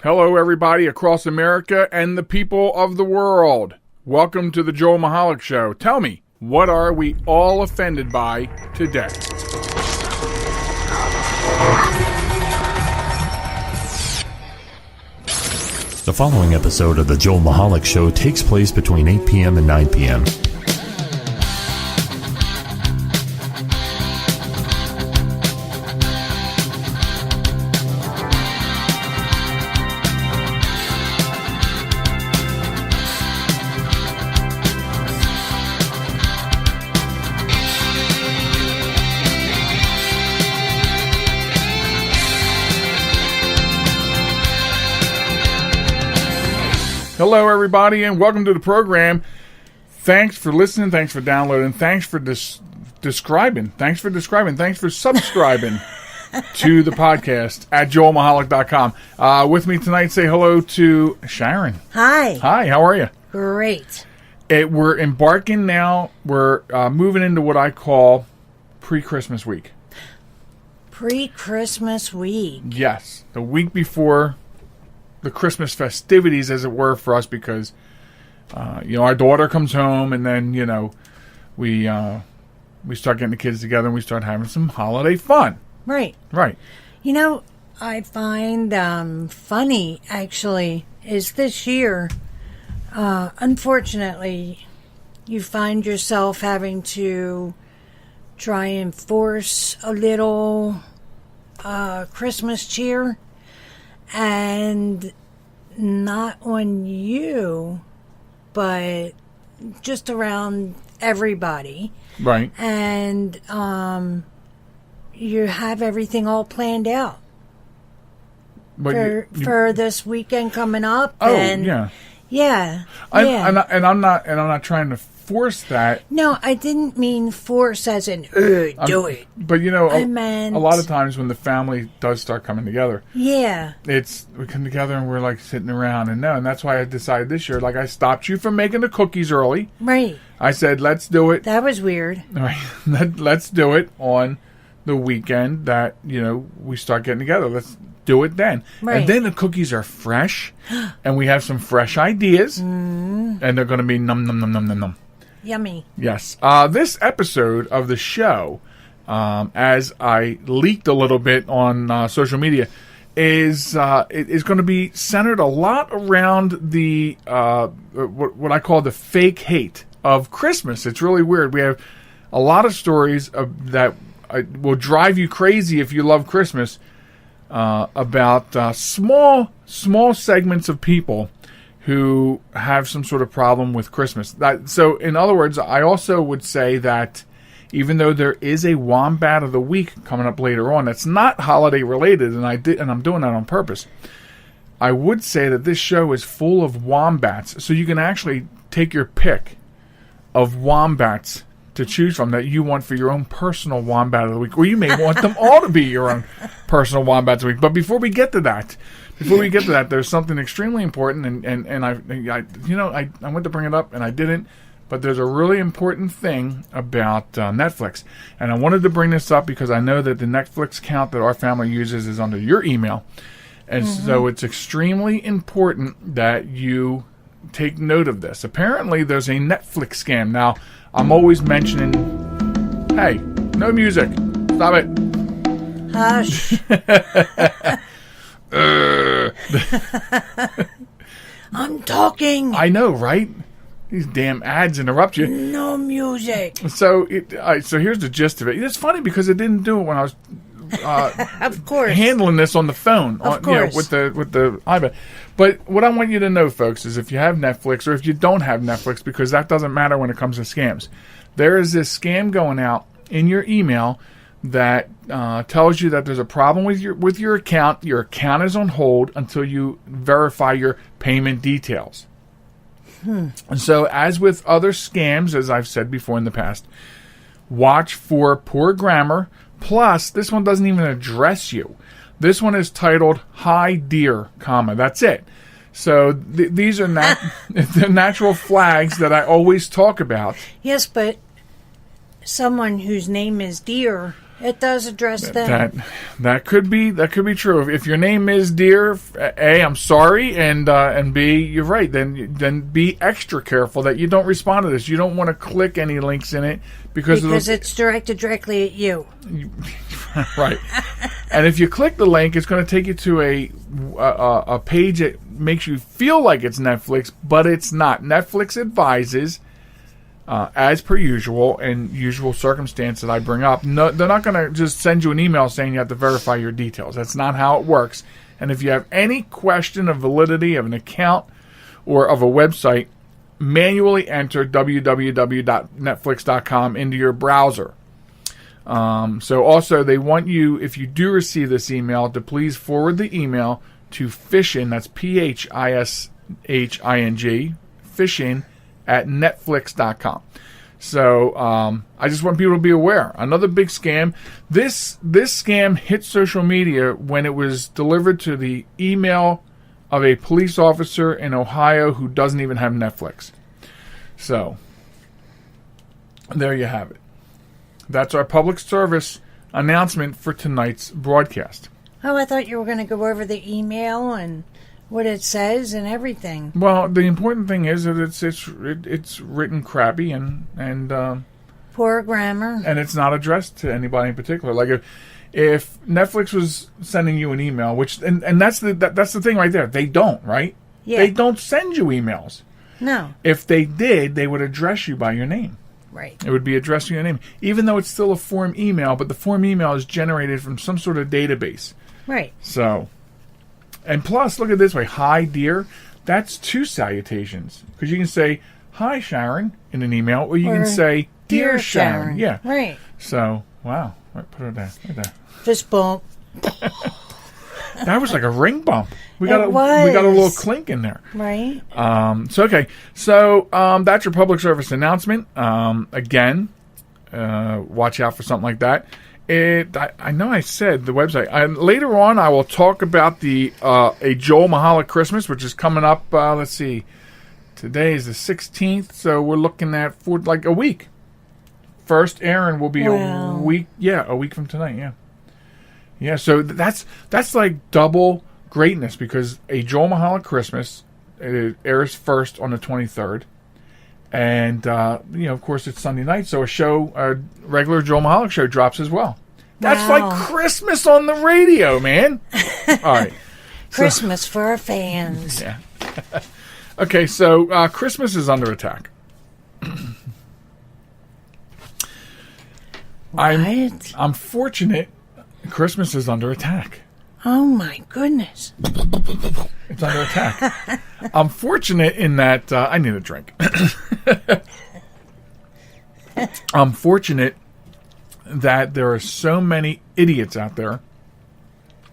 Hello, everybody across America and the people of the world. Welcome to the Joel Michalec Show. Tell me, what are we all offended by today? The following episode of the Joel Michalec Show takes place between 8 p.m. and 9 p.m. Hello, everybody, and welcome to the program. Thanks for listening. Thanks for downloading. Thanks for describing. Thanks for subscribing to the podcast at joelmichalec.com. With me tonight, say hello to Sharon. Hi. Hi, how are you? Great. We're embarking now. We're moving into what I call pre-Christmas week. Pre-Christmas week. Yes, the week before the Christmas festivities, as it were, for us, because our daughter comes home, and then we start getting the kids together and we start having some holiday fun. Right. I find funny, actually, is this year, unfortunately, you find yourself having to try and force a little Christmas cheer. And not on you, but just around everybody. Right. And you have everything all planned out for this weekend coming up. Oh, and yeah. And I'm not trying to force that. No, I didn't mean force as in do it. But I meant a lot of times when the family does start coming together, yeah, we come together and we're like sitting around, and that's why I decided this year. Like, I stopped you from making the cookies early. Right. I said, let's do it. That was weird. Right. Let's do it on the weekend that we start getting together. Let's do it then. Right. And then the cookies are fresh, and we have some fresh ideas, and they're going to be num num num num num num. Yummy. Yes. This episode of the show, as I leaked a little bit on social media, is going to be centered a lot around the what I call the fake hate of Christmas. It's really weird. We have a lot of stories that will drive you crazy if you love Christmas about small segments of people who have some sort of problem with Christmas. So, in other words, I also would say that even though there is a Wombat of the Week coming up later on, that's not holiday related, and I'm doing that on purpose. I would say that this show is full of wombats, so you can actually take your pick of wombats to choose from that you want for your own personal Wombat of the Week, or you may want them all to be your own personal Wombats of the Week. But before we get to that, there's something extremely important, and I went to bring it up and I didn't, but there's a really important thing about Netflix, and I wanted to bring this up because I know that the Netflix account that our family uses is under your email, and so it's extremely important that you take note of this. Apparently, there's a Netflix scam. Now, I'm always mentioning, hey, no music, stop it. Hush. I'm talking. I know, right? These damn ads interrupt you. No music. So here's the gist of it. It's funny because it didn't do it when I was of course handling this on the phone, of course. With the iPad. But what I want you to know, folks, is if you have Netflix or if you don't have Netflix, because that doesn't matter when it comes to scams, there is this scam going out in your email that tells you that there's a problem with your account. Your account is on hold until you verify your payment details. And so, as with other scams, as I've said before in the past, watch for poor grammar. Plus, this one doesn't even address you. This one is titled "Hi Dear," That's it. So these are the natural flags that I always talk about. Yes, but someone whose name is Dear It does address them. That could be true. If your name is Dear, A, I'm sorry, and B, you're right. Then be extra careful that you don't respond to this. You don't want to click any links in it because it's directed directly at you. Right. And if you click the link, it's going to take you to a page that makes you feel like it's Netflix, but it's not. Netflix advises, as per usual, and usual circumstance that I bring up, no, they're not going to just send you an email saying you have to verify your details. That's not how it works. And if you have any question of validity of an account or of a website, manually enter www.netflix.com into your browser. So also, they want you, if you do receive this email, to please forward the email to Fishin, that's P-H-I-S-H-I-N-G, Fishin at Netflix.com. So I just want people to be aware. Another big scam. This scam hit social media when it was delivered to the email of a police officer in Ohio who doesn't even have Netflix. So there you have it. That's our public service announcement for tonight's broadcast. Oh, I thought you were going to go over the email and what it says and everything. Well, the important thing is that it's written crappy and poor grammar, and it's not addressed to anybody in particular. Like if Netflix was sending you an email, which and that's the thing right there. They don't, right? Yeah. They don't send you emails. No. If they did, they would address you by your name. Right. It would be addressing your name, even though it's still a form email, but the form email is generated from some sort of database. Right. So, and plus, look at it this way. Hi, dear. That's two salutations. Because you can say, hi, Sharon, in an email, or you can say, dear Sharon. Yeah. Right. So, wow. Right, put it there. Right there. Fist bump. That was like a ring bump. We got a little clink in there. Right. So that's your public service announcement. Again, watch out for something like that. I know I said the website. Later on, I will talk about a Joel Michalec Christmas, which is coming up. Let's see. Today is the 16th, so we're looking at for like a week. First airing will be a week. Yeah, a week from tonight. Yeah. Yeah, so that's like double greatness because a Joel Michalec Christmas it airs first on the 23rd, and of course it's Sunday night, so a regular Joel Michalec show drops as well. That's like Christmas on the radio, man. All right, Christmas for our fans. Yeah. Okay, so Christmas is under attack. I'm fortunate. Christmas is under attack. Oh my goodness. It's under attack. I'm fortunate in that I need a drink. I'm fortunate that there are so many idiots out there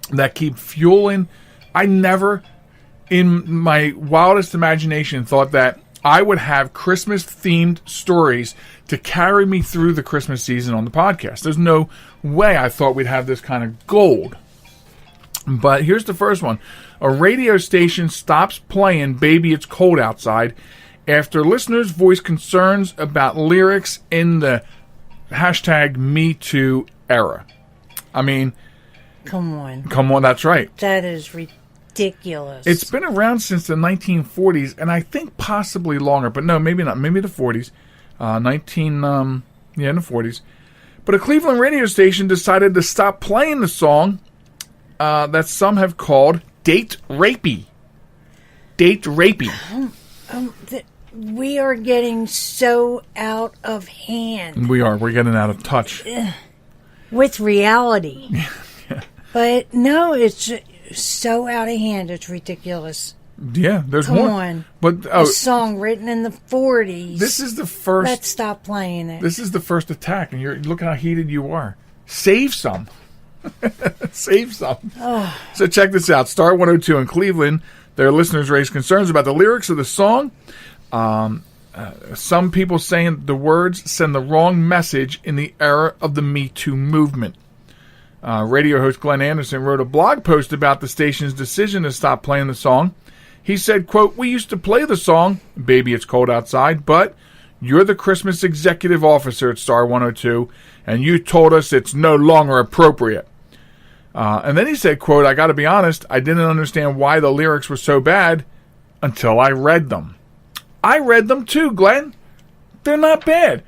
that keep fueling. I never, in my wildest imagination, thought that I would have Christmas-themed stories to carry me through the Christmas season on the podcast. There's no way I thought we'd have this kind of gold. But here's the first one. A radio station stops playing Baby It's Cold Outside after listeners voice concerns about lyrics in the #MeToo era. I mean... Come on, that's right. That is ridiculous. It's been around since the 1940s, and I think possibly longer, but no, maybe not. Maybe the 40s. In the 40s. But a Cleveland radio station decided to stop playing the song that some have called Date Rapey. Date Rapey. We are getting so out of hand. We're getting out of touch. With reality. Yeah. But no, it's so out of hand, it's ridiculous. Yeah, there's Come more. on. But a song written in the 40s. This is the first. Let's stop playing it. This is the first attack, and look how heated you are. Save some. Save some. Oh. So check this out. Star 102 in Cleveland, their listeners raised concerns about the lyrics of the song. Some people saying the words send the wrong message in the era of the Me Too movement. Radio host Glenn Anderson wrote a blog post about the station's decision to stop playing the song. He said, quote, "We used to play the song, Baby It's Cold Outside, but You're the Christmas executive officer at Star 102, and you told us it's no longer appropriate. And then he said, quote, I got to be honest, I didn't understand why the lyrics were so bad until I read them. I read them too, Glenn. They're not bad.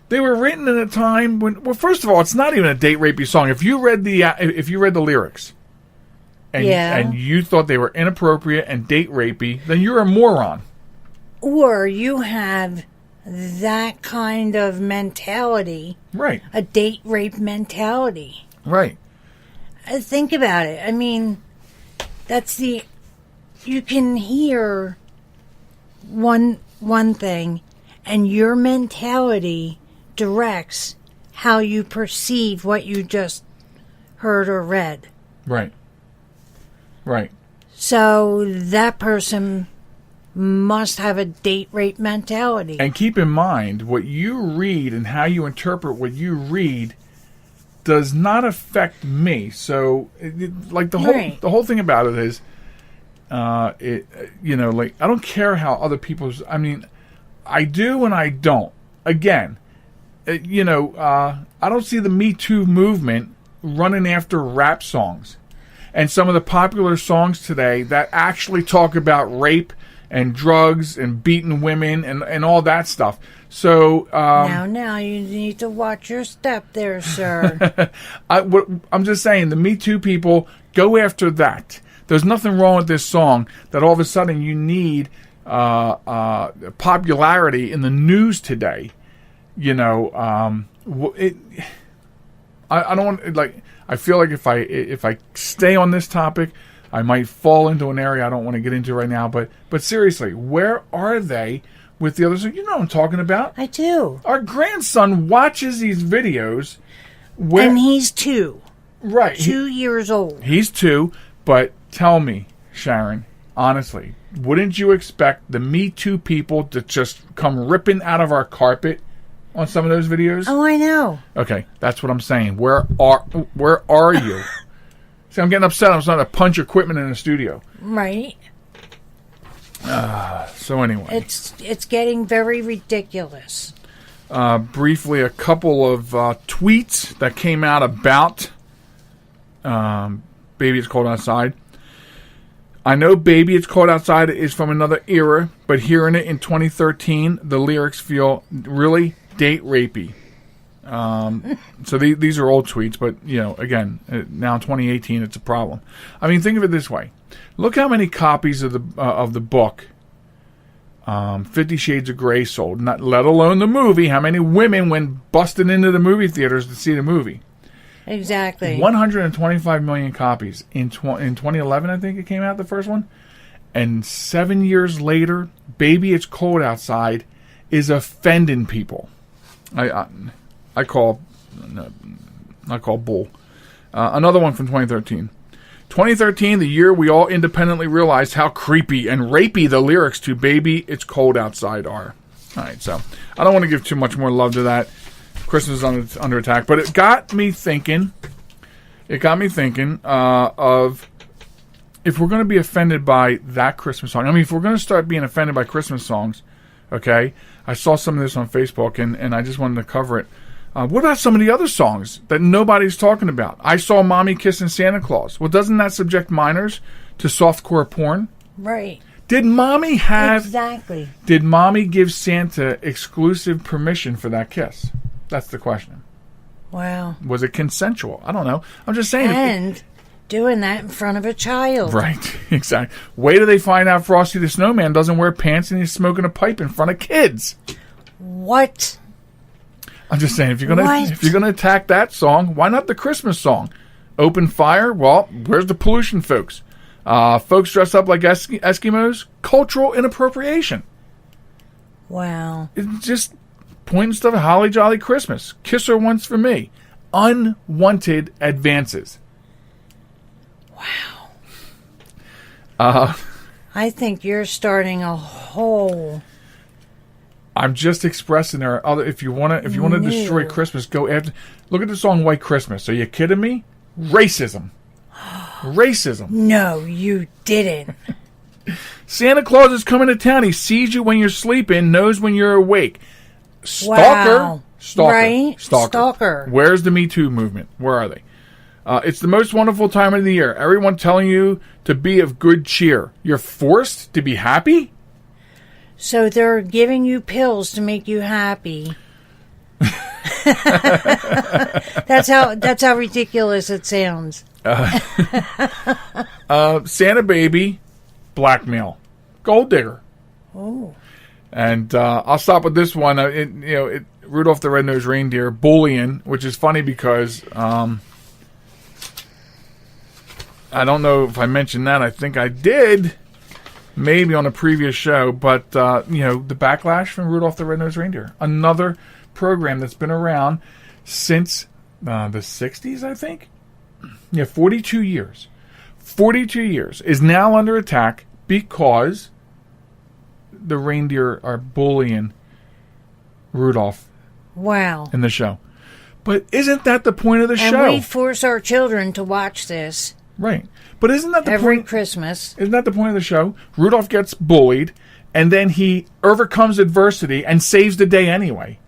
They were written in a time when, well, first of all, it's not even a date rapey song. If you read the lyrics and you thought they were inappropriate and date rapey, then you're a moron. Or you have that kind of mentality. Right. A date rape mentality. Right. Think about it. I mean, you can hear one thing, and your mentality directs how you perceive what you just heard or read. Right. Right. So that person must have a date rape mentality. And keep in mind, what you read and how you interpret what you read does not affect me. So, the whole thing about it is, I don't care how other people's. I mean, I do and I don't. Again, I don't see the Me Too movement running after rap songs, and some of the popular songs today that actually talk about rape and drugs and beating women and all that stuff. So now you need to watch your step there, sir. I'm just saying, the Me Too people go after that. There's nothing wrong with this song that all of a sudden you need popularity in the news today. I don't want I feel like if I stay on this topic, I might fall into an area I don't want to get into right now. But seriously, where are they with the others? You know what I'm talking about. I do. Our grandson watches these videos. And he's 2. Right. 2 years old. He's 2, but tell me, Sharon, honestly, wouldn't you expect the Me Too people to just come ripping out of our carpet on some of those videos? Oh, I know. Okay, that's what I'm saying. Where are you? See, I'm getting upset. I'm starting to punch equipment in the studio. Right. So anyway. It's getting very ridiculous. Briefly, a couple of tweets that came out about Baby It's Cold Outside. I know Baby It's Cold Outside is from another era, but hearing it in 2013, the lyrics feel really date rapey. So these are old tweets, but again, now in 2018, it's a problem. I mean, think of it this way: look how many copies of the book 50 Shades of Grey sold. Not let alone the movie. How many women went busting into the movie theaters to see the movie? Exactly. 125 million copies in 2011. I think it came out, the first one, and 7 years later, Baby It's Cold Outside is offending people. I call bull. Another one from 2013. 2013, the year we all independently realized how creepy and rapey the lyrics to Baby It's Cold Outside are. All right, so I don't want to give too much more love to that. Christmas is under attack. But it got me thinking of if we're going to be offended by that Christmas song. I mean, if we're going to start being offended by Christmas songs, okay, I saw some of this on Facebook, and I just wanted to cover it. What about some of the other songs that nobody's talking about? I Saw Mommy Kissing Santa Claus. Well, doesn't that subject minors to softcore porn? Right. Did Mommy have... Exactly. Did Mommy give Santa exclusive permission for that kiss? That's the question. Wow. Was it consensual? I don't know. I'm just saying. And doing that in front of a child. Right. Exactly. Wait till they find out Frosty the Snowman doesn't wear pants and he's smoking a pipe in front of kids. What? I'm just saying, if you're gonna attack that song, why not the Christmas song? Open fire? Well, where's the pollution, folks? Folks dress up like Eskimos? Cultural inappropriation. Wow. It's just pointing stuff at Holly Jolly Christmas. Kiss her once for me. Unwanted advances. Wow. I think you're starting a whole... I'm just expressing there. If you want to destroy Christmas, go after. Look at the song "White Christmas." Are you kidding me? Racism. Racism. No, you didn't. Santa Claus is coming to town. He sees you when you're sleeping, knows when you're awake. Stalker. Wow. Stalker. Right? Stalker. Where's the Me Too movement? Where are they? It's the most wonderful time of the year. Everyone telling you to be of good cheer. You're forced to be happy? So they're giving you pills to make you happy. That's how ridiculous it sounds. Santa baby, blackmail, gold digger. Oh. And I'll stop with this one. Rudolph the Red-Nosed Reindeer, bullying, which is funny because I don't know if I mentioned that. I think I did, maybe on a previous show. But, the backlash from Rudolph the Red-Nosed Reindeer. Another program that's been around since the 60s, I think. Yeah, 42 years. 42 years is now under attack because the reindeer are bullying Rudolph. Wow. In the show. But isn't that the point of the show? And we force our children to watch this. Right. But isn't that the every point? Christmas. Isn't that the point of the show? Rudolph gets bullied, and then he overcomes adversity and saves the day anyway.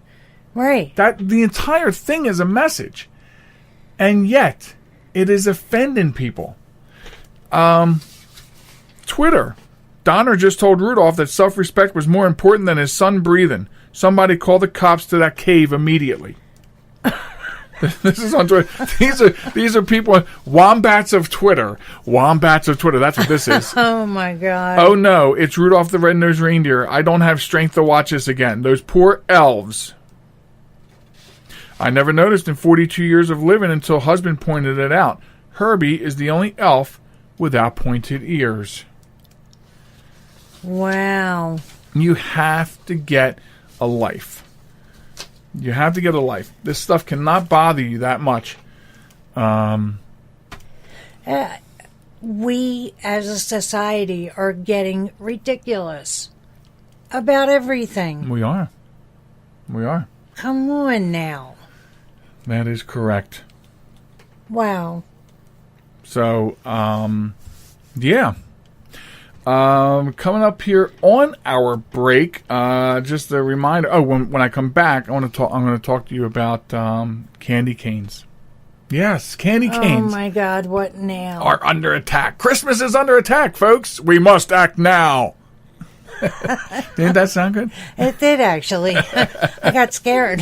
Right. The entire thing is a message. And yet, it is offending people. Twitter. Donner just told Rudolph that self-respect was more important than his son breathing. Somebody call the cops to that cave immediately. This is on Twitter. These are people, wombats of Twitter. Wombats of Twitter. That's what this is. Oh, my God. Oh, no. It's Rudolph the Red-Nosed Reindeer. I don't have strength to watch this again. Those poor elves. I never noticed in 42 years of living until husband pointed it out. Herbie is the only elf without pointed ears. Wow. You have to get a life. You have to get a life. This stuff cannot bother you that much. We, as a society, are getting ridiculous about everything. We are. Come on now. That is correct. Wow. So, yeah. Coming up here on our break, just a reminder. Oh, when I come back, I'm going to talk to you about candy canes. Yes, candy canes. Oh my God, what now? Are under attack. Christmas is under attack, folks. We must act now. Didn't that sound good? It did, actually. I got scared.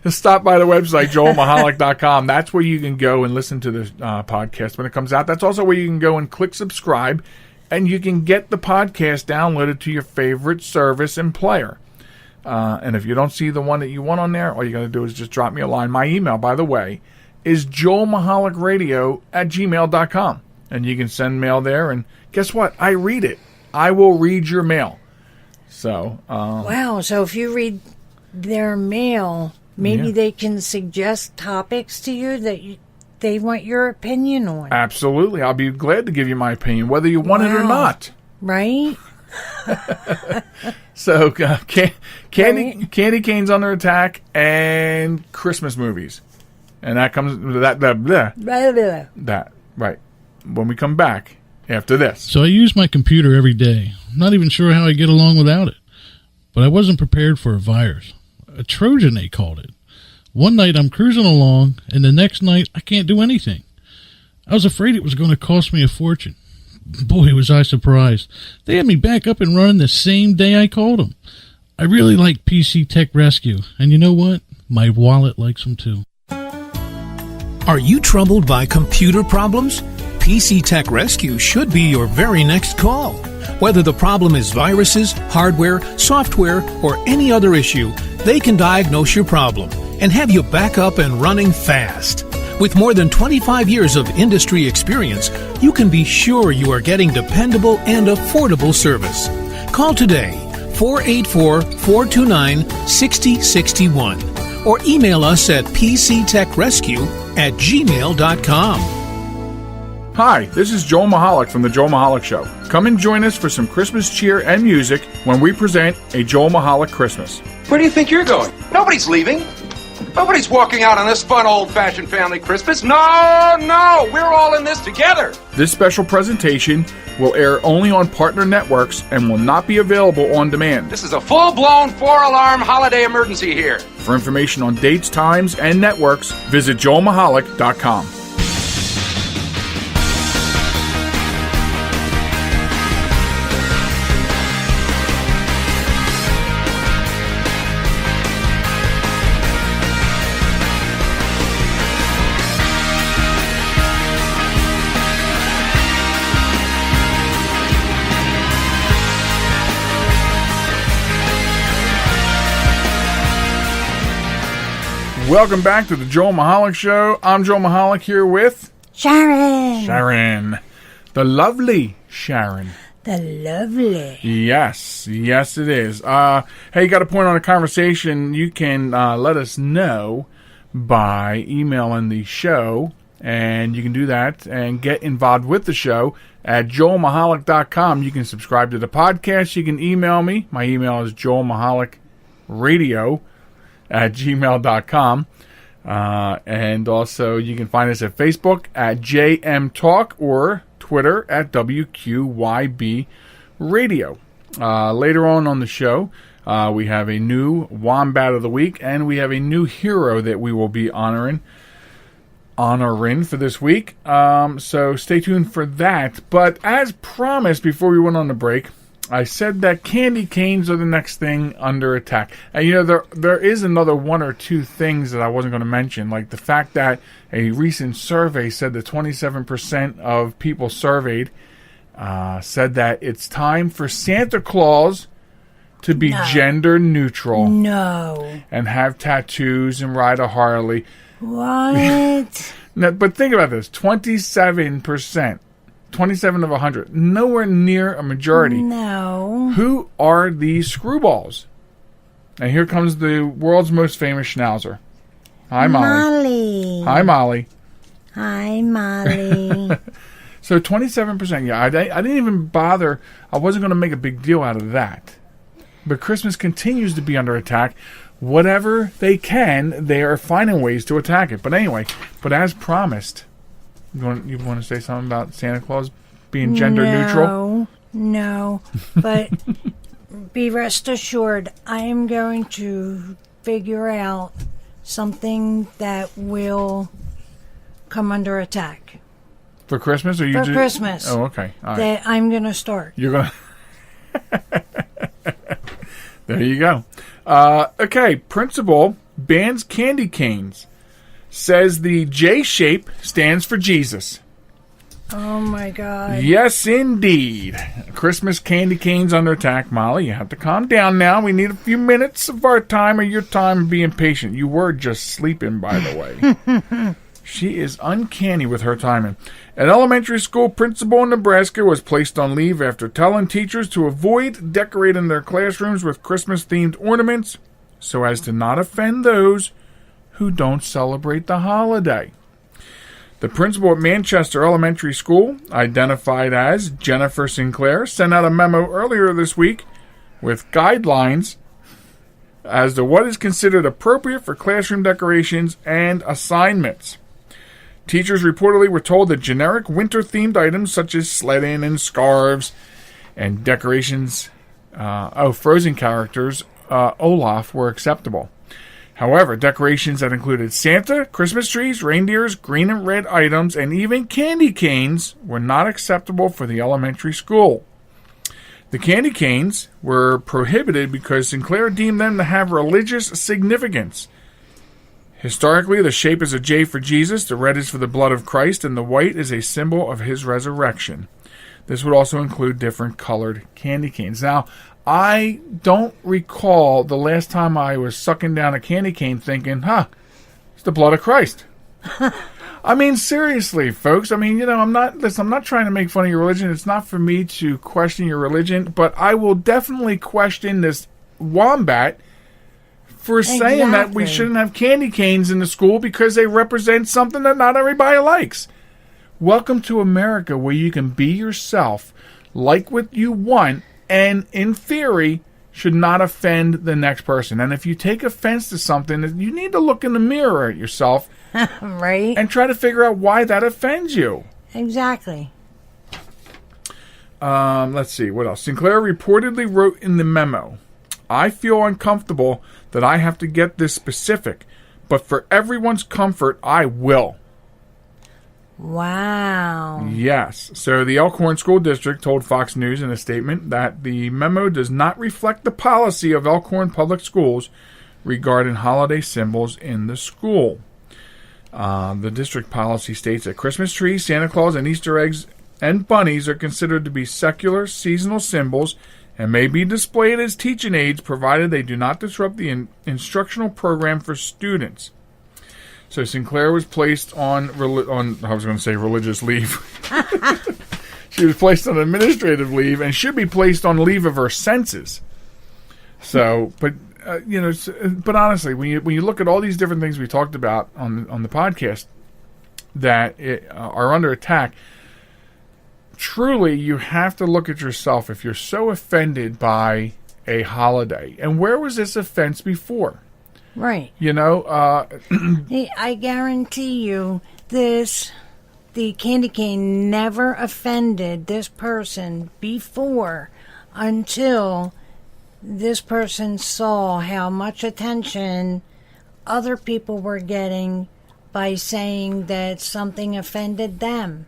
Just stop by the website, joelmichalec.com. That's where you can go and listen to the podcast when it comes out. That's also where you can go and click subscribe, and you can get the podcast downloaded to your favorite service and player. And if you don't see the one that you want on there, all you got to do is just drop me a line. My email, by the way, is joelmichalecradio@gmail.com. And you can send mail there, and guess what? I read it. I will read your mail. So, wow. So if you read their mail, maybe they can suggest topics to you that they want your opinion on. Absolutely. I'll be glad to give you my opinion, whether you want it or not. Right? So, candy canes under attack and Christmas movies. And that comes, that, right. When we come back after this. So I use my computer every day. I'm not even sure how I get along without it. But I wasn't prepared for a virus. A Trojan, they called it. One night I'm cruising along, and the next night I can't do anything. I was afraid it was going to cost me a fortune. Boy, was I surprised. They had me back up and running the same day I called them. I really like PC Tech Rescue, and you know what? My wallet likes them too. Are you troubled by computer problems? PC Tech Rescue should be your very next call. Whether the problem is viruses, hardware, software, or any other issue, they can diagnose your problem and have you back up and running fast. With more than 25 years of industry experience, you can be sure you are getting dependable and affordable service. Call today, 484-429-6061, or email us at pctechrescue@gmail.com. Hi, this is Joel Michalec from The Joel Michalec Show. Come and join us for some Christmas cheer and music when we present A Joel Michalec Christmas. Where do you think you're going? Nobody's leaving. Nobody's walking out on this fun, old-fashioned family Christmas. No, we're all in this together. This special presentation will air only on partner networks and will not be available on demand. This is a full-blown 4-alarm holiday emergency here. For information on dates, times, and networks, visit joelmichalec.com. Welcome back to the Joel Michalec Show. I'm Joel Michalec here with Sharon. The lovely Sharon. The lovely. Yes, it is. Hey, you got a point on a conversation, you can let us know by emailing the show, and you can do that and get involved with the show at joelmichalec.com. You can subscribe to the podcast. You can email me. My email is joelmichalecradio@gmail.com. And also you can find us at Facebook at JM Talk or Twitter at WQYB Radio. Later on the show, we have a new Wombat of the Week, and we have a new hero that we will be honoring for this week. So stay tuned for that. But as promised before we went on the break, I said that candy canes are the next thing under attack. And, there is another one or two things that I wasn't going to mention, like the fact that a recent survey said that 27% of people surveyed said that it's time for Santa Claus to be gender neutral. No. And have tattoos and ride a Harley. What? Now, but think about this, 27%. 27 of 100. Nowhere near a majority. No. Who are these screwballs? And here comes the world's most famous schnauzer. Hi, Molly. Hi, Molly. Hi, Molly. So 27%. Yeah, I didn't even bother. I wasn't going to make a big deal out of that. But Christmas continues to be under attack. Whatever they can, they are finding ways to attack it. But anyway, as promised... You want to say something about Santa Claus being gender neutral? No. But be rest assured, I am going to figure out something that will come under attack. For Christmas? Or Christmas. Oh, okay. All right. That I'm going to start. You're going to... There you go. Okay, principal bans candy canes. Says the J shape stands for Jesus. Oh my God. Yes, indeed. Christmas candy canes under attack. Molly, you have to calm down now. We need a few minutes of our time or your time being patient. You were just sleeping, by the way. She is uncanny with her timing. An elementary school principal in Nebraska was placed on leave after telling teachers to avoid decorating their classrooms with Christmas-themed ornaments so as to not offend those who don't celebrate the holiday. The principal at Manchester Elementary School, identified as Jennifer Sinclair, sent out a memo earlier this week with guidelines as to what is considered appropriate for classroom decorations and assignments. Teachers reportedly were told that generic winter-themed items such as sledding and scarves and decorations, Frozen characters, Olaf, were acceptable. However, decorations that included Santa, Christmas trees, reindeers, green and red items, and even candy canes were not acceptable for the elementary school. The candy canes were prohibited because Sinclair deemed them to have religious significance. Historically, the shape is a J for Jesus, the red is for the blood of Christ, and the white is a symbol of his resurrection. This would also include different colored candy canes. Now, I don't recall the last time I was sucking down a candy cane thinking, it's the blood of Christ. I mean, seriously, folks. I mean, I'm not trying to make fun of your religion. It's not for me to question your religion, but I will definitely question this Wombat for saying that we shouldn't have candy canes in the school because they represent something that not everybody likes. Welcome to America, where you can be yourself, like what you want, and in theory, should not offend the next person. And if you take offense to something, you need to look in the mirror at yourself Right? and try to figure out why that offends you. Exactly. Let's see, what else? Sinclair reportedly wrote in the memo, I feel uncomfortable that I have to get this specific, but for everyone's comfort, I will. Wow. Yes. So the Elkhorn School District told Fox News in a statement that the memo does not reflect the policy of Elkhorn Public Schools regarding holiday symbols in the school. The district policy states that Christmas trees, Santa Claus, and Easter eggs and bunnies are considered to be secular, seasonal symbols and may be displayed as teaching aids provided they do not disrupt the instructional program for students. So Sinclair was placed on religious leave. She was placed on administrative leave and should be placed on leave of her senses. So, but but honestly, when you look at all these different things we talked about on the podcast that are under attack, truly you have to look at yourself if you're so offended by a holiday. And where was this offense before? Right. I guarantee you the candy cane never offended this person before until this person saw how much attention other people were getting by saying that something offended them.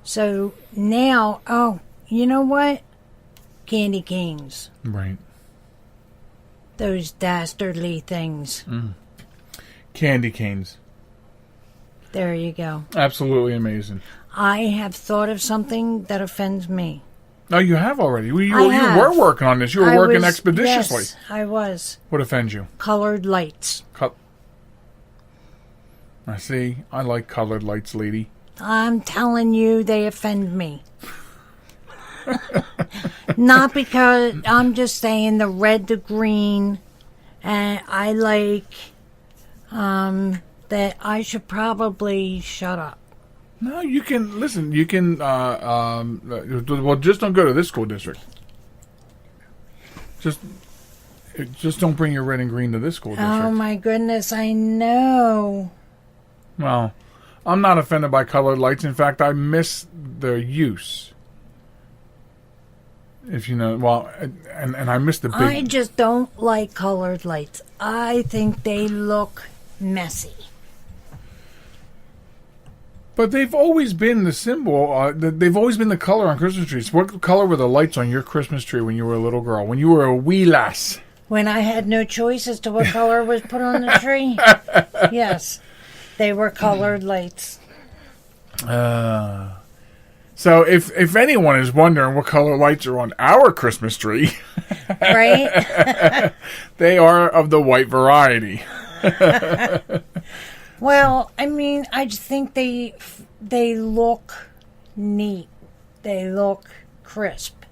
So now, you know what? Candy canes. Right. Those dastardly things. Candy canes. There you go. Absolutely amazing. I have thought of something that offends me. No, you have already. You were working on this. You were working expeditiously. Yes, I was. What offends you? Colored lights. I see. I like colored lights, lady. I'm telling you, they offend me. Not because I'm just saying the red to green, and I like that I should probably shut up. No, you can listen. You can. Well, just don't go to this school district. Just don't bring your red and green to this school district. Oh my goodness, I know. Well, I'm not offended by colored lights. In fact, I miss their use. If you know, well, and I miss the big. I just don't like colored lights. I think they look messy. But they've always been the symbol. They've always been the color on Christmas trees. What color were the lights on your Christmas tree when you were a little girl? When you were a wee lass? When I had no choice as to what color was put on the tree? Yes. They were colored lights. So if anyone is wondering what color lights are on our Christmas tree, right? They are of the white variety. Well, I mean, I just think they look neat. They look crisp.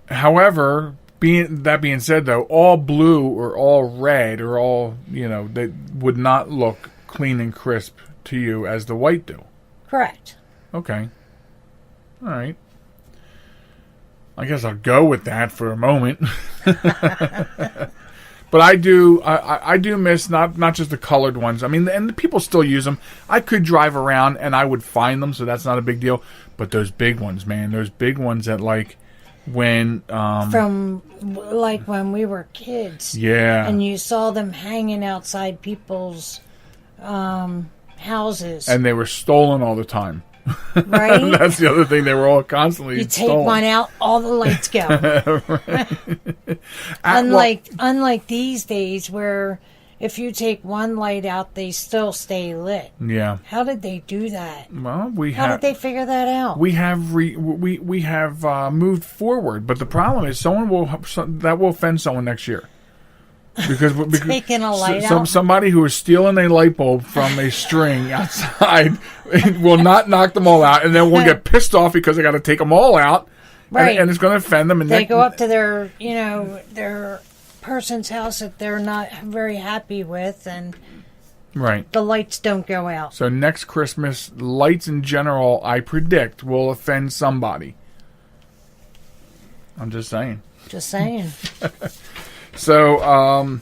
However, being said, though, all blue or all red or all, they would not look clean and crisp to you as the white do. Correct. Okay. All right. I guess I'll go with that for a moment. But I do miss not just the colored ones. I mean, and the people still use them. I could drive around and I would find them, so that's not a big deal. But those big ones, man, those big ones that when from when we were kids, yeah, and you saw them hanging outside people's houses, and they were stolen all the time. Right? That's the other thing. They were all constantly take stolen. one out, all the lights go. Unlike these days where if you take one light out, they still stay lit. Yeah. How did they do that? Well, how did they figure that out? We have we have moved forward, but the problem is that will offend someone next year. Because taking a light out. Somebody who is stealing a light bulb from a string outside will not knock them all out, and then will get pissed off because they got to take them all out, right? And it's going to offend them. And they go up to their person's house that they're not very happy with, and right, the lights don't go out. So next Christmas, lights in general, I predict, will offend somebody. I'm just saying. Just saying. So,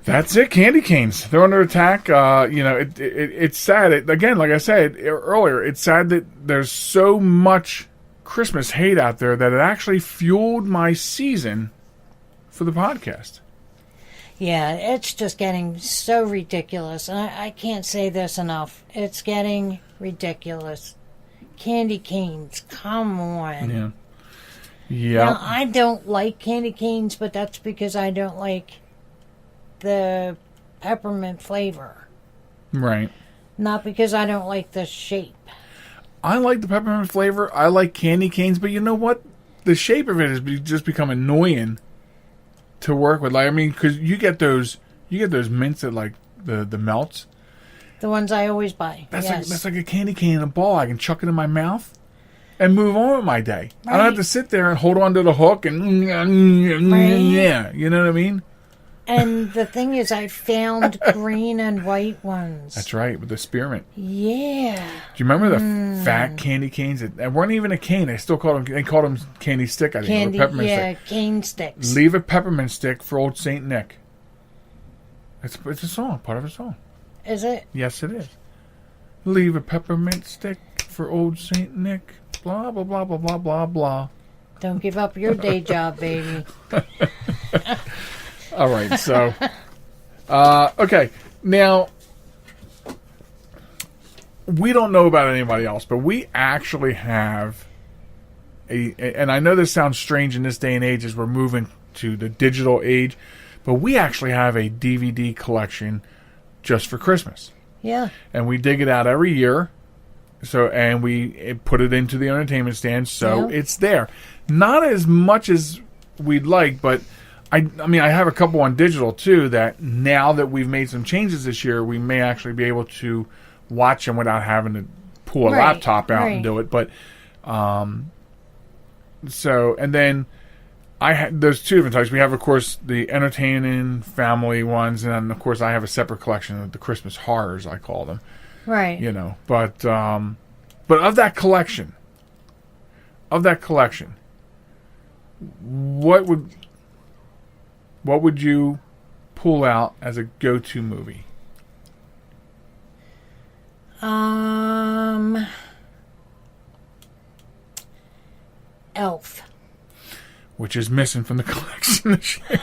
that's it. Candy canes. They're under attack. It's sad. Again, like I said earlier, it's sad that there's so much Christmas hate out there that it actually fueled my season for the podcast. Yeah, it's just getting so ridiculous. And I can't say this enough. It's getting ridiculous. Candy canes, come on. Yeah. Yeah. Now, I don't like candy canes, but that's because I don't like the peppermint flavor. Right. Not because I don't like the shape. I like the peppermint flavor. I like candy canes, but you know what? The shape of it has just become annoying to work with. Like, I mean, because you get those mints that like the melts. The ones I always buy. That's like a candy cane in a ball. I can chuck it in my mouth and move on with my day. Right. I don't have to sit there and hold on to the hook and yeah, you know what I mean? And the thing is, I found green and white ones. That's right, with the spearmint. Yeah. Do you remember the fat candy canes that weren't even a cane? They still called them. They called them candy stick. I think. Candy, or peppermint yeah, stick. cane sticks. Leave a peppermint stick for old Saint Nick. It's a song, part of a song. Is it? Yes, it is. Leave a peppermint stick for old Saint Nick. Blah blah blah blah blah blah blah. Don't give up your day job, baby. All right, so okay. Now we don't know about anybody else, but we actually have and I know this sounds strange in this day and age as we're moving to the digital age, but we actually have a DVD collection just for Christmas. Yeah. And we dig it out every year. So, and we put it into the entertainment stand, so it's there. Not as much as we'd like, but I mean, I have a couple on digital too that now that we've made some changes this year, we may actually be able to watch them without having to pull a laptop out and do it. But, so, and then there's two different types. We have, of course, the entertaining family ones, and then, of course, I have a separate collection of the Christmas horrors, I call them. Right. You know, but of that collection, what would you pull out as a go-to movie? Elf. Which is missing from the collection this year.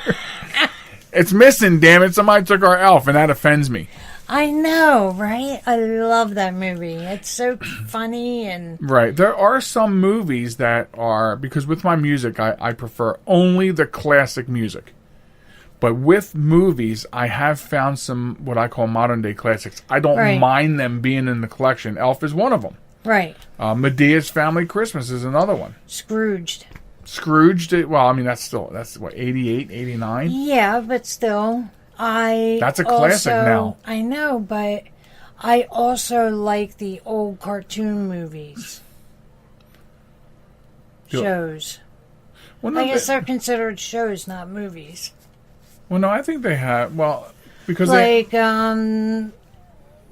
It's missing, damn it. Somebody took our Elf, and that offends me. I know, right? I love that movie. It's so funny and... Right. There are some movies that are... Because with my music, I prefer only the classic music. But with movies, I have found some what I call modern-day classics. I don't mind them being in the collection. Elf is one of them. Right. Medea's Family Christmas is another one. Scrooged. Well, I mean, that's what, 88, 89? Yeah, but still... That's a classic now. I know, but I also like the old cartoon movies. Shows. Well, I guess they're considered shows, not movies. Well, no, I think they have. Well, because like No,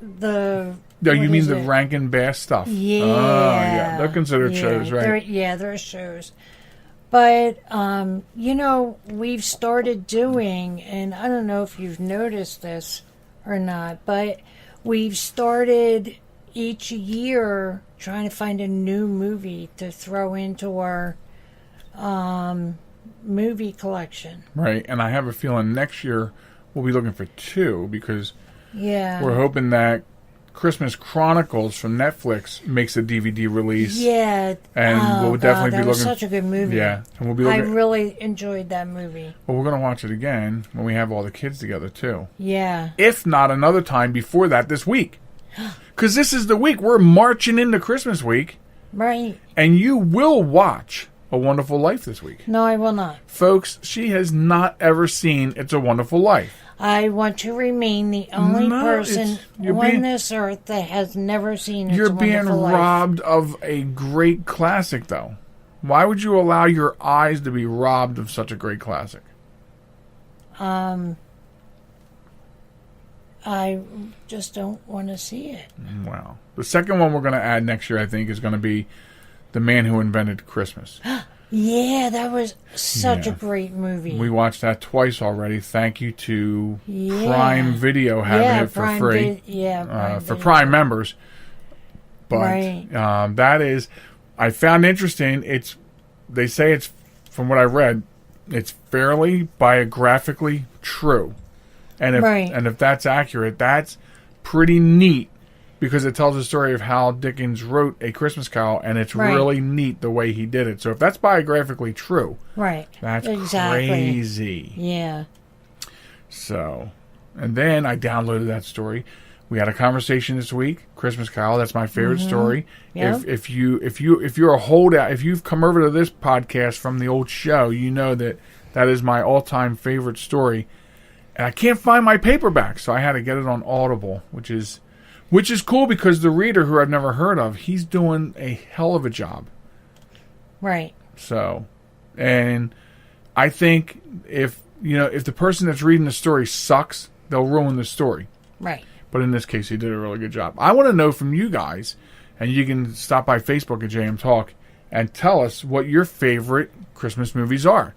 you mean the Rankin Bass stuff? Yeah. Yeah, they're considered shows, right? They're shows. But, we've started doing, and I don't know if you've noticed this or not, but we've started each year trying to find a new movie to throw into our movie collection. Right, and I have a feeling next year we'll be looking for two because we're hoping that Christmas Chronicles from Netflix makes a DVD release. Yeah. And we'll definitely be looking. Was such a good movie. Yeah. And we'll be looking. I really enjoyed that movie. Well, we're going to watch it again when we have all the kids together, too. Yeah. If not another time before that this week. Because this is the week. We're marching into Christmas week. Right. And you will watch A Wonderful Life this week. No, I will not. Folks, she has not ever seen It's a Wonderful Life. I want to remain the only person on this earth that has never seen It's a Wonderful Life. You're being robbed of a great classic, though. Why would you allow your eyes to be robbed of such a great classic? I just don't want to see it. Wow. The second one we're going to add next year, I think, is going to be The Man Who Invented Christmas. Yeah, that was such a great movie. We watched that twice already. Thank you to Prime Video having it for free. For Prime members. But that is, I found interesting. They say it's, from what I read, it's fairly biographically true. And if that's accurate, that's pretty neat, because it tells the story of how Dickens wrote A Christmas Carol, and it's really neat the way he did it. So if that's biographically true, that's crazy. Yeah. So, and then I downloaded that story. We had a conversation this week. Christmas Carol, that's my favorite story. Yep. If you're a holdout, if you've come over to this podcast from the old show, you know that is my all-time favorite story. And I can't find my paperback, so I had to get it on Audible, which is cool, because the reader, who I've never heard of, he's doing a hell of a job. Right. So, and I think if the person that's reading the story sucks, they'll ruin the story. Right. But in this case, he did a really good job. I want to know from you guys, and you can stop by Facebook at JM Talk and tell us what your favorite Christmas movies are.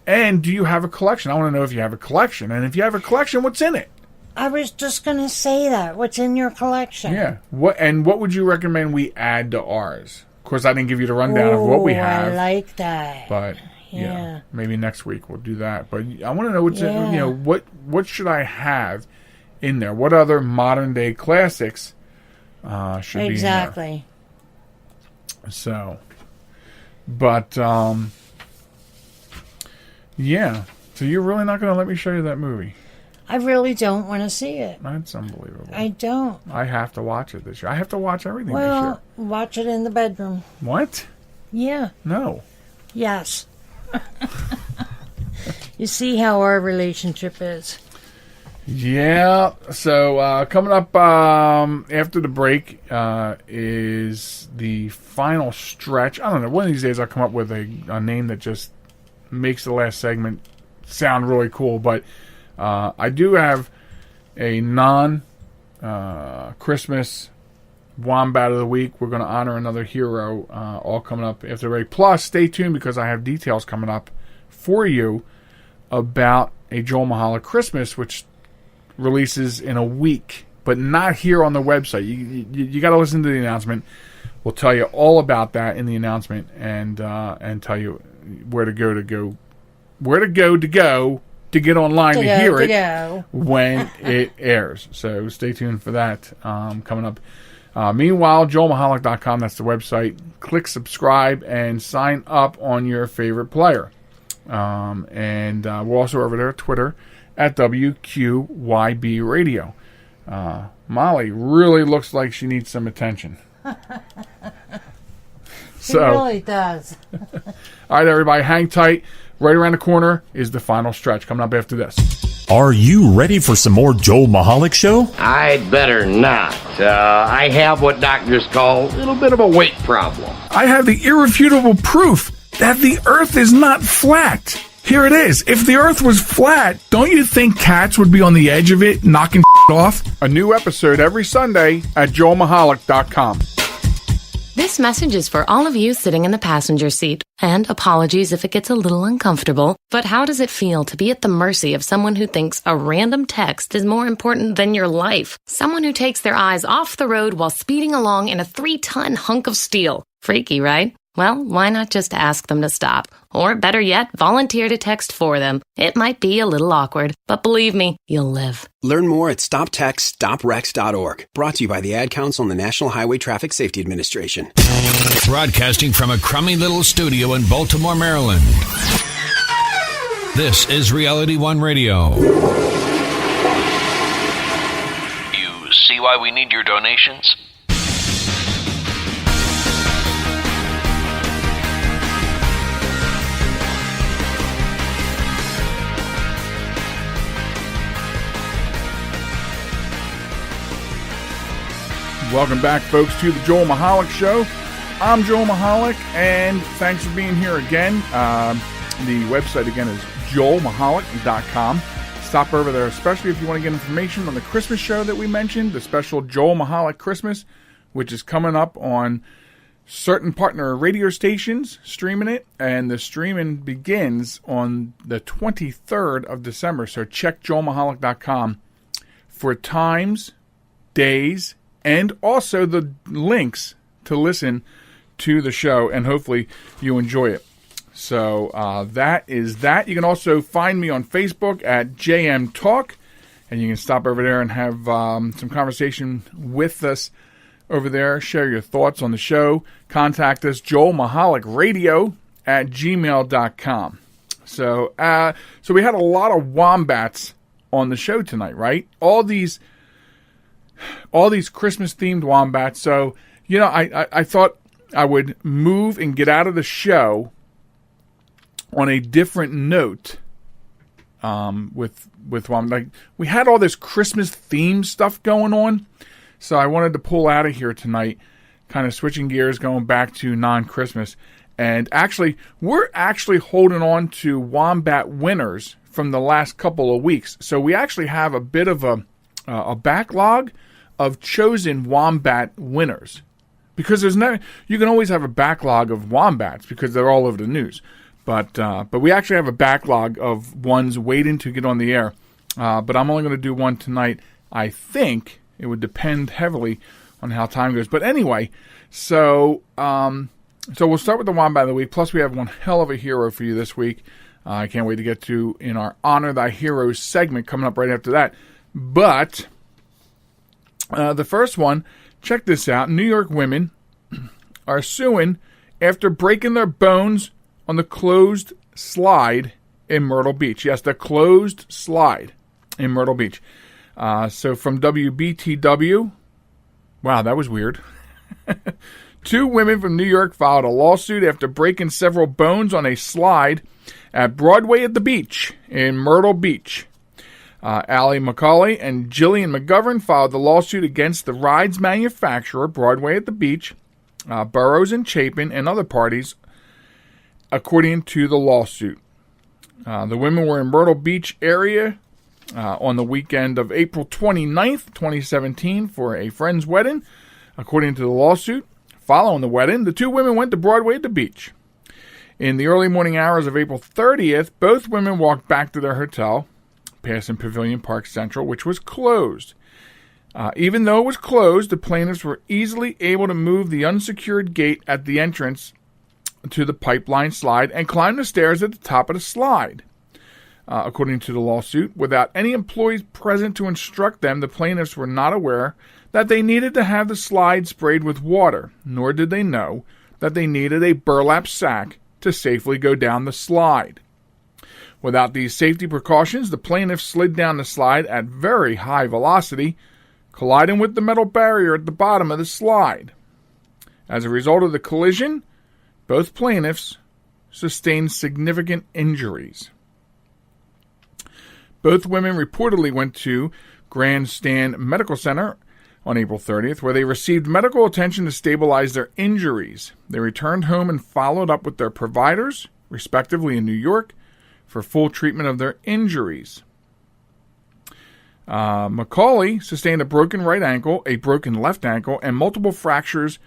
And do you have a collection? I want to know if you have a collection. And if you have a collection, what's in it? I was just going to say that. What's in your collection? Yeah. What would you recommend we add to ours? Of course, I didn't give you the rundown of what we have. I like that. But yeah, maybe next week we'll do that. But I want to know what's in, what should I have in there? What other modern day classics should be in there? Exactly. So, but yeah. So you're really not going to let me show you that movie? I really don't want to see it. That's unbelievable. I don't. I have to watch it this year. I have to watch everything this year. Well, watch it in the bedroom. What? Yeah. No. Yes. You see how our relationship is. Yeah. So coming up after the break is the final stretch. I don't know. One of these days I'll come up with a name that just makes the last segment sound really cool. But I do have a non-Christmas Wombat of the Week. We're going to honor another hero all coming up after the break. Plus, stay tuned, because I have details coming up for you about a Joel Michalec Christmas, which releases in a week, but not here on the website. You got to listen to the announcement. We'll tell you all about that in the announcement, and tell you where to go to get online to hear it when it airs. So stay tuned for that coming up. Meanwhile, joelmichalec.com, that's the website. Click subscribe and sign up on your favorite player. And we're also over there at Twitter at WQYB Radio. Molly really looks like she needs some attention. She really does. All right, everybody, hang tight. Right around the corner is the final stretch coming up after this. Are you ready for some more Joel Michalec Show? I'd better not. I have what doctors call a little bit of a weight problem. I have the irrefutable proof that the Earth is not flat. Here it is. If the Earth was flat, don't you think cats would be on the edge of it, knocking off? A new episode every Sunday at joelmichalec.com. This message is for all of you sitting in the passenger seat. And apologies if it gets a little uncomfortable, but how does it feel to be at the mercy of someone who thinks a random text is more important than your life? Someone who takes their eyes off the road while speeding along in a 3-ton hunk of steel. Freaky, right? Well, why not just ask them to stop? Or better yet, volunteer to text for them. It might be a little awkward, but believe me, you'll live. Learn more at stoptextstoprex.org. Brought to you by the Ad Council and the National Highway Traffic Safety Administration. Broadcasting from a crummy little studio in Baltimore, Maryland. This is Reality One Radio. You see why we need your donations? Welcome back, folks, to the Joel Michalec Show. I'm Joel Michalec, and thanks for being here again. The website, again, is joelmichalec.com. Stop over there, especially if you want to get information on the Christmas show that we mentioned, the special Joel Michalec Christmas, which is coming up on certain partner radio stations streaming it, and the streaming begins on the 23rd of December. So check joelmichalec.com for times, days, and also the links to listen to the show, and hopefully you enjoy it. So that is that. You can also find me on Facebook at JM Talk, and you can stop over there and have some conversation with us over there. Share your thoughts on the show. Contact us, joelmichalecradio@gmail.com. So we had a lot of wombats on the show tonight, right? All these Christmas-themed wombats. So, I thought I would move and get out of the show on a different note with wombat. Like, we had all this Christmas-themed stuff going on, so I wanted to pull out of here tonight, kind of switching gears, going back to non-Christmas. And actually, we're actually holding on to wombat winners from the last couple of weeks. So we actually have a bit of a backlog of chosen wombat winners. Because you can always have a backlog of wombats because they're all over the news. But we actually have a backlog of ones waiting to get on the air. But I'm only going to do one tonight. I think it would depend heavily on how time goes. But anyway, so we'll start with the Wombat of the Week. Plus, we have one hell of a hero for you this week. I can't wait to get to in our Honor Thy Heroes segment coming up right after that. But the first one, check this out. New York women are suing after breaking their bones on the closed slide in Myrtle Beach. Yes, the closed slide in Myrtle Beach. So from WBTW, wow, that was weird. 2 women from New York filed a lawsuit after breaking several bones on a slide at Broadway at the Beach in Myrtle Beach. Allie McCauley and Jillian McGovern filed the lawsuit against the ride's manufacturer, Broadway at the Beach, Burroughs and Chapin, and other parties, according to the lawsuit. The women were in Myrtle Beach area on the weekend of April 29th, 2017 for a friend's wedding. According to the lawsuit, following the wedding, the 2 women went to Broadway at the Beach. In the early morning hours of April 30th, both women walked back to their hotel, passing Pavilion Park Central, which was closed. Even though it was closed, the plaintiffs were easily able to move the unsecured gate at the entrance to the pipeline slide and climb the stairs at the top of the slide. According to the lawsuit, without any employees present to instruct them, the plaintiffs were not aware that they needed to have the slide sprayed with water, nor did they know that they needed a burlap sack to safely go down the slide. Without these safety precautions, the plaintiffs slid down the slide at very high velocity, colliding with the metal barrier at the bottom of the slide. As a result of the collision, both plaintiffs sustained significant injuries. Both women reportedly went to Grandstand Medical Center on April 30th, where they received medical attention to stabilize their injuries. They returned home and followed up with their providers, respectively in New York, for full treatment of their injuries. Macaulay sustained a broken right ankle, a broken left ankle, and multiple fractures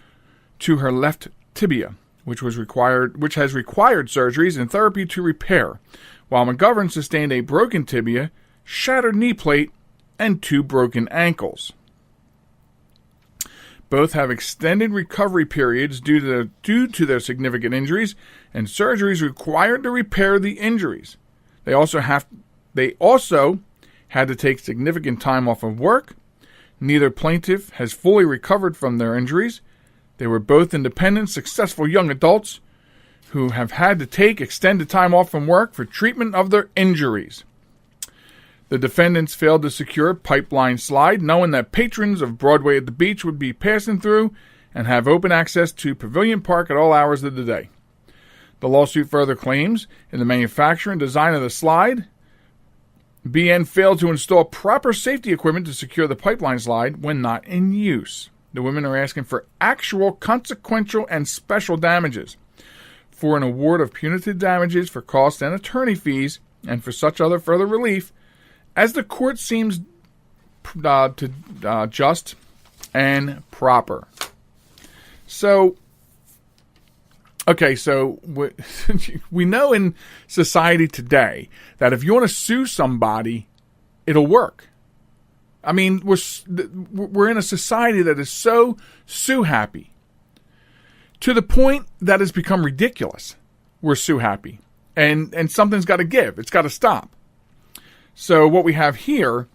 to her left tibia, which has required surgeries and therapy to repair, while McGovern sustained a broken tibia, shattered knee plate, and 2 broken ankles. Both have extended recovery periods due to their significant injuries and surgeries required to repair the injuries. They also had to take significant time off of work. Neither plaintiff has fully recovered from their injuries. They were both independent, successful young adults who have had to take extended time off from work for treatment of their injuries. The defendants failed to secure a pipeline slide, knowing that patrons of Broadway at the Beach would be passing through and have open access to Pavilion Park at all hours of the day. The lawsuit further claims, in the manufacture and design of the slide, BN failed to install proper safety equipment to secure the pipeline slide when not in use. The women are asking for actual, consequential, and special damages, for an award of punitive damages for costs and attorney fees, and for such other further relief as the court seems just and proper. So, Okay, so we know in society today that if you want to sue somebody, it'll work. I mean, we're in a society that is so sue happy to the point that it's become ridiculous. We're sue happy, and something's got to give. It's got to stop. So what we have here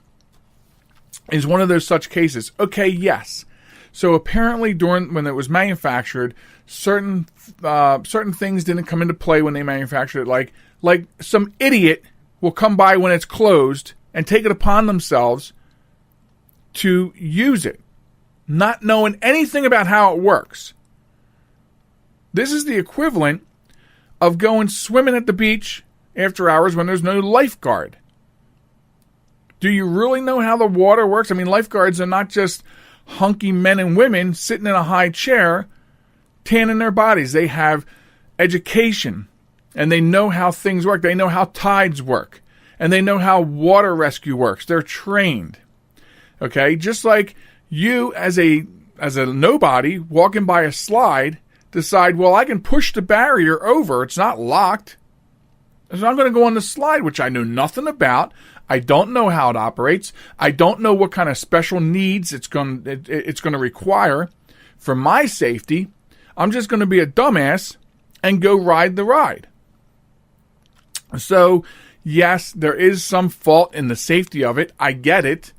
is one of those such cases. Okay, yes. So apparently, when it was manufactured, certain things didn't come into play when they manufactured it. Like some idiot will come by when it's closed and take it upon themselves to use it, not knowing anything about how it works. This is the equivalent of going swimming at the beach after hours when there's no lifeguard. Do you really know how the water works? I mean, lifeguards are not just hunky men and women sitting in a high chair tanning their bodies. They have education, and they know how things work. They know how tides work, and they know how water rescue works. They're trained. Okay, just like you as a nobody walking by a slide decide, well, I can push the barrier over. It's not locked. So I'm going to go on the slide, which I know nothing about. I don't know how it operates. I don't know what kind of special needs it's going to require for my safety. I'm just going to be a dumbass and go ride the ride. So, yes, there is some fault in the safety of it. I get it.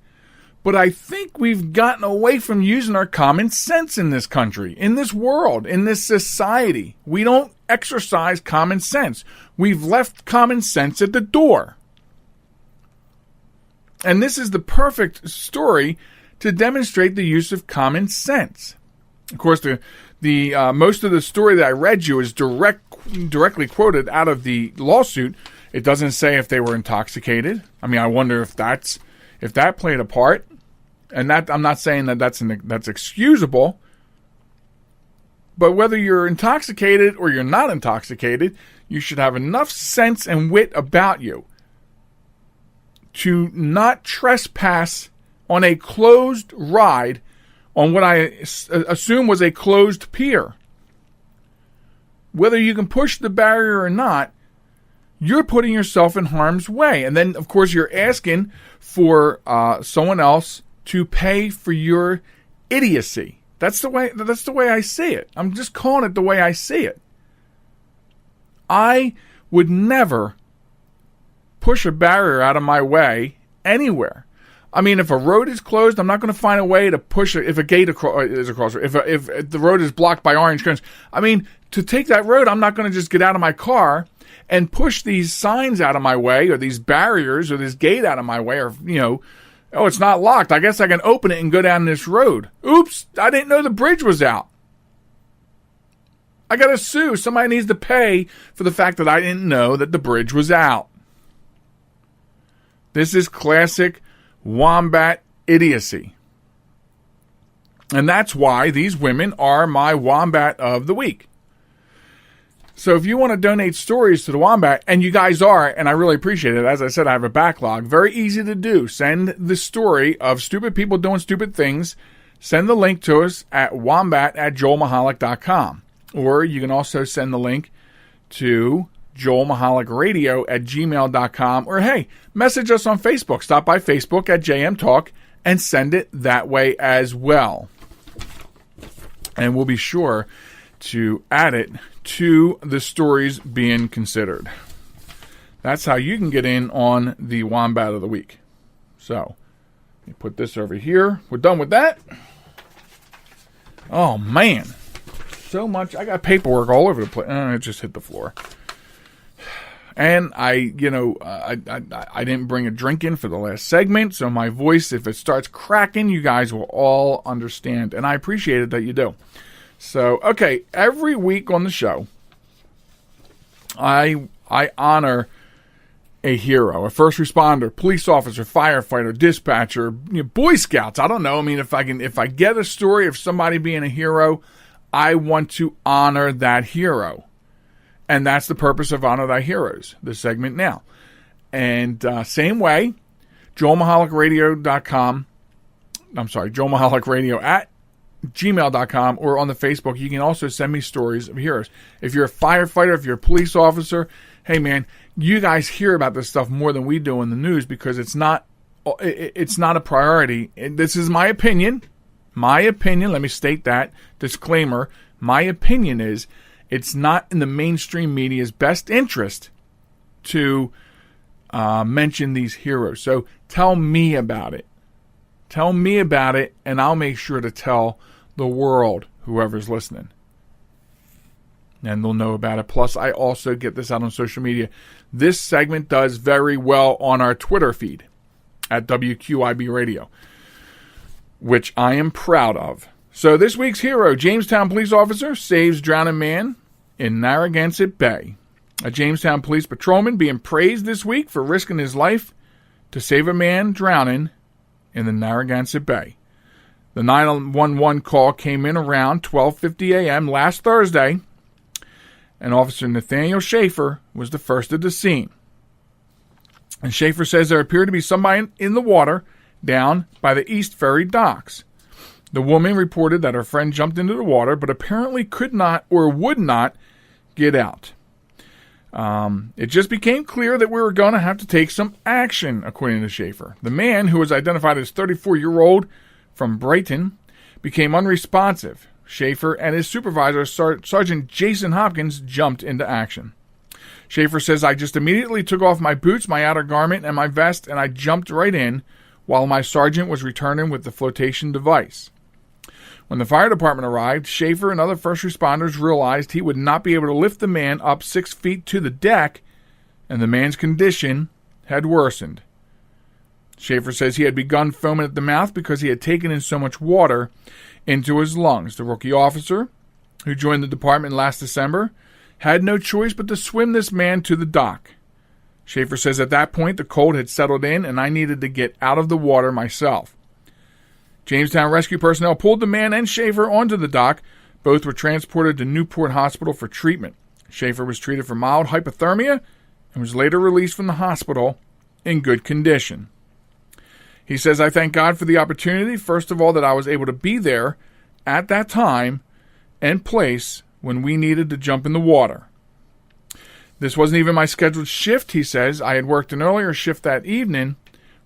But I think we've gotten away from using our common sense in this country, in this world, in this society. We don't exercise common sense. We've left common sense at the door. And this is the perfect story to demonstrate the use of common sense. Of course, the most of the story that I read you is directly quoted out of the lawsuit. It doesn't say if they were intoxicated. I mean, I wonder if that played a part. And that I'm not saying that that's excusable. But whether you're intoxicated or you're not intoxicated, you should have enough sense and wit about you to not trespass on a closed ride on what I assume was a closed pier. Whether you can push the barrier or not, you're putting yourself in harm's way. And then, of course, you're asking for someone else to pay for your idiocy. That's the way I see it. I'm just calling it the way I see it. I would never push a barrier out of my way anywhere. I mean, if a road is closed, I'm not going to find a way to push it. If a gate is across, if the road is blocked by orange cones, I mean, to take that road, I'm not going to just get out of my car and push these signs out of my way, or these barriers, or this gate out of my way, or oh, it's not locked. I guess I can open it and go down this road. Oops, I didn't know the bridge was out. I got to sue. Somebody needs to pay for the fact that I didn't know that the bridge was out. This is classic Wombat idiocy. And that's why these women are my Wombat of the week. So if you want to donate stories to the Wombat, and you guys are, and I really appreciate it. As I said, I have a backlog. Very easy to do. Send the story of stupid people doing stupid things. Send the link to us at wombat@joelmichalec.com. Or you can also send the link to joelmichalecradio@gmail.com. Or, hey, message us on Facebook. Stop by Facebook at JM Talk and send it that way as well. And we'll be sure to add it to the stories being considered. That's how you can get in on the Wombat of the Week. So, let me put this over here. We're done with that. Oh, man. So much. I got paperwork all over the place. It just hit the floor. And I didn't bring a drink in for the last segment, so my voice, if it starts cracking, you guys will all understand. And I appreciate it that you do. So, okay, every week on the show, I honor a hero, a first responder, police officer, firefighter, dispatcher, Boy Scouts. I don't know. I mean, if I get a story of somebody being a hero, I want to honor that hero. And that's the purpose of Honor Thy Heroes, the segment now. And same way, joelmichalecradio.com. I'm sorry, Joel Michalec Radio at gmail.com or on the Facebook. You can also send me stories of heroes. If you're a firefighter, if you're a police officer, hey man, you guys hear about this stuff more than we do in the news because it's not a priority. This is my opinion. My opinion, let me state that. Disclaimer, my opinion is it's not in the mainstream media's best interest to mention these heroes. So tell me about it. Tell me about it, and I'll make sure to tell the world, whoever's listening. And they'll know about it. Plus, I also get this out on social media. This segment does very well on our Twitter feed at WQIB Radio, which I am proud of. So this week's hero, Jamestown police officer saves drowning man in Narragansett Bay. A Jamestown police patrolman being praised this week for risking his life to save a man drowning in the Narragansett Bay. The 911 call came in around 12:50 a.m. last Thursday, and Officer Nathaniel Schaefer was the first at the scene. And Schaefer says there appeared to be somebody in the water down by the East Ferry docks. The woman reported that her friend jumped into the water, but apparently could not or would not get out. It just became clear that we were going to have to take some action, according to Schaefer. The man, who was identified as 34-year-old from Brighton, became unresponsive. Schaefer and his supervisor, Sergeant Jason Hopkins, jumped into action. Schaefer says, I just immediately took off my boots, my outer garment, and my vest, and I jumped right in while my sergeant was returning with the flotation device. When the fire department arrived, Schaefer and other first responders realized he would not be able to lift the man up 6 feet to the deck, and the man's condition had worsened. Schaefer says he had begun foaming at the mouth because he had taken in so much water into his lungs. The rookie officer, who joined the department last December, had no choice but to swim this man to the dock. Schaefer says at that point the cold had settled in and I needed to get out of the water myself. Jamestown rescue personnel pulled the man and Schaefer onto the dock. Both were transported to Newport Hospital for treatment. Schaefer was treated for mild hypothermia and was later released from the hospital in good condition. He says, I thank God for the opportunity, first of all, that I was able to be there at that time and place when we needed to jump in the water. This wasn't even my scheduled shift, he says. I had worked an earlier shift that evening.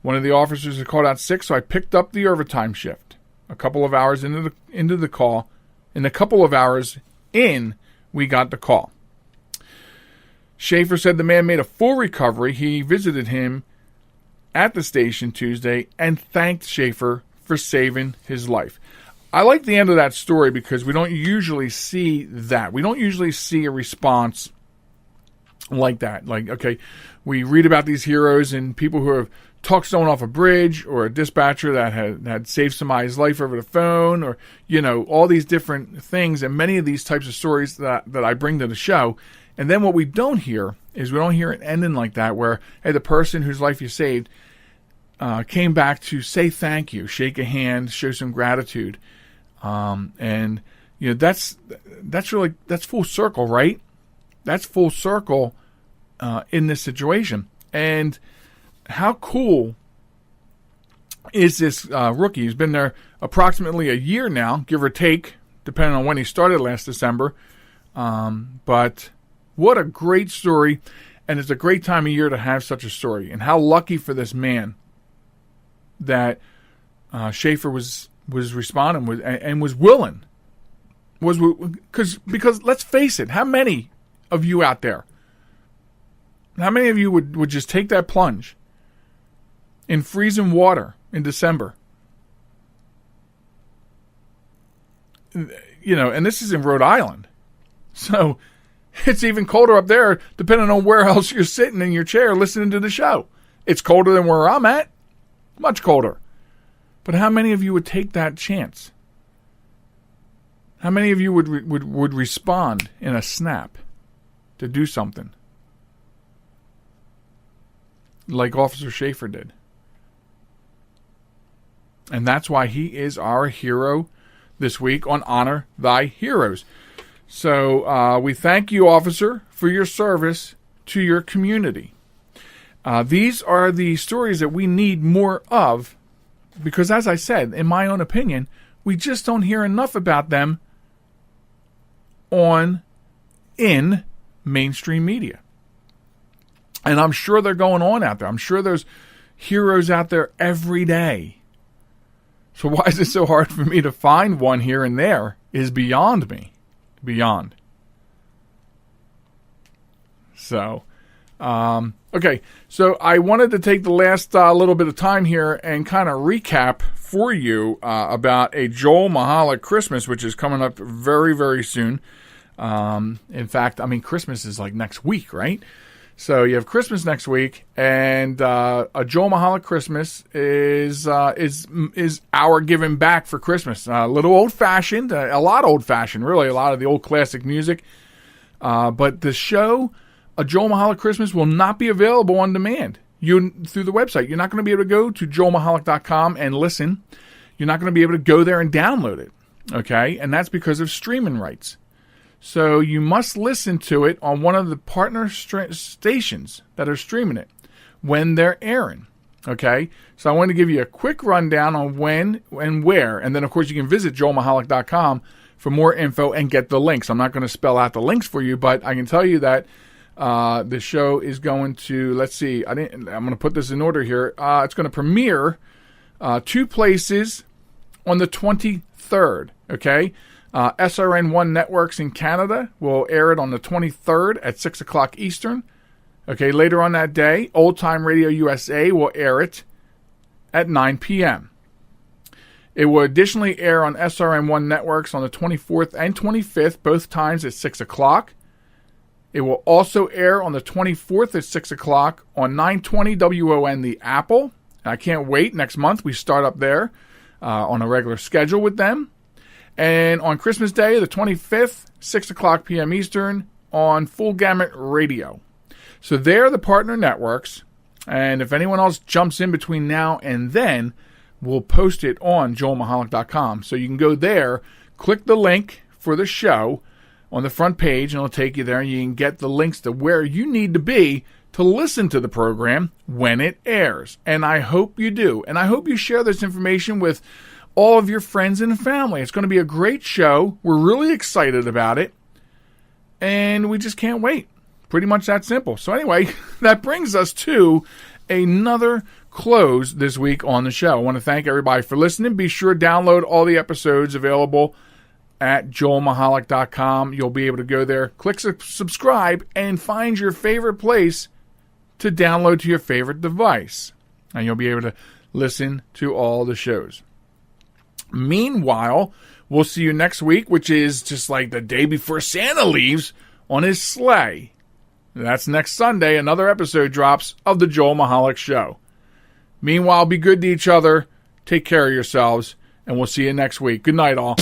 One of the officers had called out sick, so I picked up the overtime shift. A couple of hours into the call, in a couple of hours in, we got the call. Schaefer said the man made a full recovery. He visited him at the station Tuesday and thanked Schaefer for saving his life. I like the end of that story because we don't usually see that. We don't usually see a response like that. Like, okay, we read about these heroes and people who have talked someone off a bridge, or a dispatcher that had saved somebody's life over the phone, or, you know, all these different things, and many of these types of stories that I bring to the show. And then what we don't hear is we don't hear an ending like that where, hey, the person whose life you saved came back to say thank you, shake a hand, show some gratitude. And, you know, that's full circle, right? That's full circle in this situation. And how cool is this rookie? He's been there approximately a year now, give or take, depending on when he started last December. But what a great story, and it's a great time of year to have such a story. And how lucky for this man that Schaefer was responding with and was willing. Because let's face it, how many of you out there, how many of you would just take that plunge in freezing water in December? You know, and this is in Rhode Island. So it's even colder up there, depending on where else you're sitting in your chair listening to the show. It's colder than where I'm at. Much colder. But how many of you would take that chance? How many of you would respond in a snap to do something like Officer Schaefer did? And that's why he is our hero this week on Honor Thy Heroes. So we thank you, officer, for your service to your community. These are the stories that we need more of because, as I said, in my own opinion, we just don't hear enough about them in mainstream media. And I'm sure they're going on out there. I'm sure there's heroes out there every day. So why is it so hard for me to find one here and there is beyond me. Beyond. So, okay. So I wanted to take the last little bit of time here and kind of recap for you about a Joel Michalec Christmas, which is coming up very, very soon. In fact, I mean, Christmas is like next week, right? So you have Christmas next week, and a Joel Michalec Christmas is our giving back for Christmas. A little old-fashioned, a lot old-fashioned, really, a lot of the old classic music. But the show, a Joel Michalec Christmas, will not be available on demand through the website. You're not going to be able to go to joelmichalec.com and listen. You're not going to be able to go there and download it, okay? And that's because of streaming rights. So you must listen to it on one of the partner stations that are streaming it when they're airing. Okay? So I want to give you a quick rundown on when and where. And then, of course, you can visit joelmichalec.com for more info and get the links. I'm not going to spell out the links for you, but I can tell you that the show is going to, let's see, I'm going to put this in order here. It's going to premiere 2 places on the 23rd. Okay? SRN1 Networks in Canada will air it on the 23rd at 6 o'clock Eastern. Okay, later on that day, Old Time Radio USA will air it at 9 p.m. It will additionally air on SRN1 Networks on the 24th and 25th, both times at 6 o'clock. It will also air on the 24th at 6 o'clock on 920 WON The Apple. I can't wait. Next month we start up there on a regular schedule with them. And on Christmas Day, the 25th, 6 o'clock p.m. Eastern, on Full Gamut Radio. So they're the partner networks. And if anyone else jumps in between now and then, we'll post it on joelmichalec.com. So you can go there, click the link for the show on the front page, and it'll take you there. And you can get the links to where you need to be to listen to the program when it airs. And I hope you do. And I hope you share this information with all of your friends and family. It's going to be a great show. We're really excited about it. And we just can't wait. Pretty much that simple. So anyway, that brings us to another close this week on the show. I want to thank everybody for listening. Be sure to download all the episodes available at joelmichalec.com. You'll be able to go there, click subscribe, and find your favorite place to download to your favorite device. And you'll be able to listen to all the shows. Meanwhile, we'll see you next week, which is just like the day before Santa leaves on his sleigh. That's next Sunday. Another episode drops of the Joel Michalec Show. Meanwhile, be good to each other. Take care of yourselves. And we'll see you next week. Good night, all.